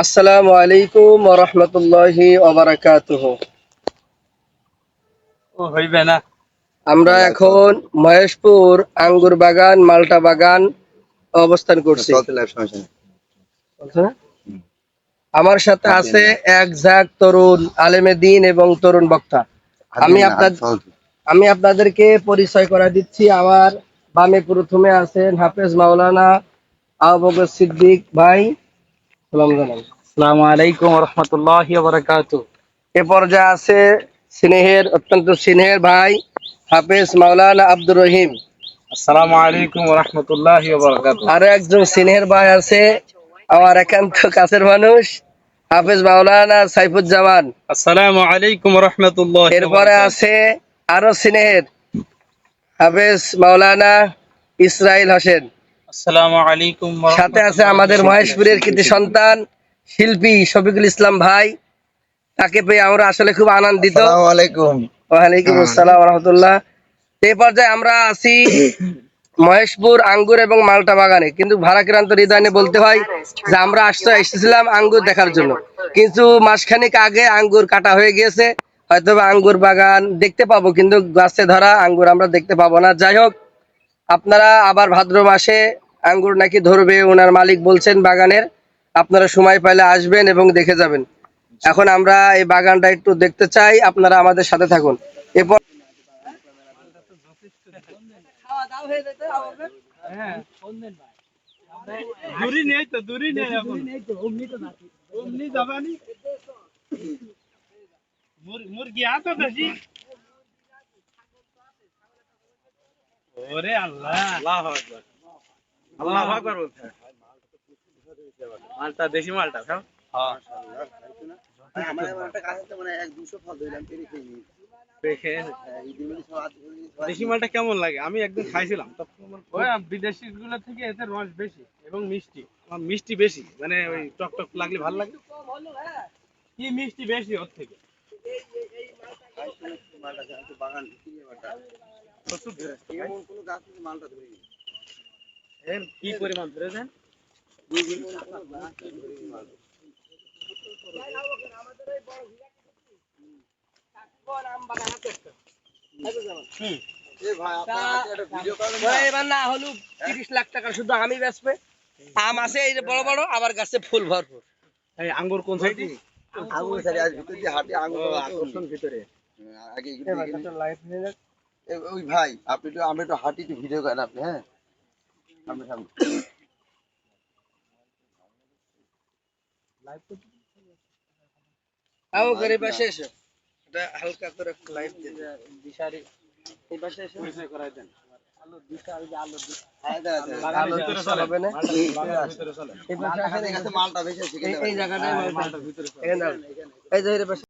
আসসালামু আলাইকুম ওয়া রাহমাতুল্লাহি ওয়া বারাকাতুহু। আমরা এখন মহেশপুর আঙ্গুর বাগান, মালটা বাগান অবস্থান করছি। চলছে না? আমার সাথে আছে এক ঝাঁক তরুণ আলেমে দ্বীন এবং তরুণ বক্তা। আমি আপনাদেরকে পরিচয় করা দিচ্ছি। আমার বামে প্রথমে আছেন হাফেজ মাওলানা আবু বকর সিদ্দিক ভাই। সালাম জানাই। আসসালামু আলাইকুম ওয়া রাহমাতুল্লাহি ওয়া বারাকাতুহু। এ পর্যায়ে আছে অত্যন্ত স্নেহের ভাই হাফেজ মাওলানা আব্দুর রহিম। আসসালামু আলাইকুম ওয়া রাহমাতুল্লাহি ওয়া বারাকাতুহু। আরো একজন স্নেহের ভাই আছে আমার একান্ত কাছের মানুষ হাফেজ মাওলানা সাইফুজ্জামান। আসসালামু আলাইকুম ওয়া রাহমাতুল্লাহি ওয়া এরপরে বারাকাতুহু। আছে আরো স্নেহের হাফেজ মাওলানা ইসরাইল হোসেন। আসসালামু আলাইকুম ওয়া সাথে আছে রাহমাতুল্লাহি আমাদের ওয়া বারাকাতুহু। মহেশপুরের কৃতি সন্তান শিল্পী শফিকুল ইসলাম ভাই। তাকে পেয়ে আমরা আসলে খুব আনন্দিত। আসসালামু আলাইকুম। ওয়ালাইকুম আসসালাম ওয়া রাহমাতুল্লাহ। এই পর্যায়ে আমরা আছি মহেশপুর আঙ্গুর এবং মালটা বাগানে, কিন্তু ভারাক্রান্ত হৃদয় নিয়ে বলতে হয় যে আমরা এসেছিলাম আঙ্গুর দেখার জন্য, কিন্তু মাসখানেক আগে আঙ্গুর কাটা হয়ে গিয়েছে। হয়তো আঙ্গুর বাগান দেখতে পাবো, কিন্তু গাছে ধরা আঙ্গুর আমরা দেখতে পাবো না। যাই হোক, আপনারা আবার ভাদ্র মাসে আঙ্গুর নাকি ধরবে ওনার মালিক বলছেন বাগানের। আপনারা সময় পেলে আসবেন এবং দেখে যাবেন। এখন আমরা এই বাগানটা একটু দেখতে চাই, আপনারা আমাদের সাথে থাকুন। এরপর মুরগি আতো বেশি। ওরে আল্লাহ, আল্লাহু আকবার, আল্লাহু আকবার বলতে। মালটা দেশি মালটা খাও। হ্যাঁ, আমাদের একটা কাজ আছে, মানে 1-200 ফল দিলাম পেরে খেয়ে নিই। দেশি মালটা কেমন লাগে? আমি একদিন খাইছিলাম, ওই বিদেশি গুলো থেকে এতে রস বেশি এবং মিষ্টি। আমার মিষ্টি বেশি, মানে ওই টক টক লাগলে ভালো লাগে। কি মিষ্টি বেশি ওর থেকে। বাগান প্রচুর ধরেছে। এমন কোনো গাছ থেকে মালটা ধরে নিই। এর কি পরিমাণ ধরেছেন? 2 কোনো গাছ থেকে ধরে নিই মালটা। এ ভাই আপনারা একটা ভিডিও করেন না? এবার না হলো 30 লাখ টাকা শুধু আমি বেচবে। আম আছে এই যে বড় বড়, আবার গাছে ফুল ভরপুর। এই আঙ্গুর কোন সাইডে? আগুন সারি আজ ভিতর দিয়ে হাঁটে আগুন আকর্ষণ ভিতরে। আগে এগুলো দেখে নিই। ওই ভাই আপনি একটু আমরা একটু হাঁটি একটু ভিডিও করেন আপনি, হ্যাঁ সামনে সামনে। আও গরিব পাশে এসো, এটা হালকা করে লাইভ দিয়ে দিশারি এই পাশে এসো, পরিচয় করাই দেন। হ্যাঁ আলো ভিতরে চলবে না। ভিতরে চলে। এই পাশে আসেন, মালটা বেশি আছে এই জায়গাটায় মালটা ভিতরে চলে। এখানে এই যে এর পাশে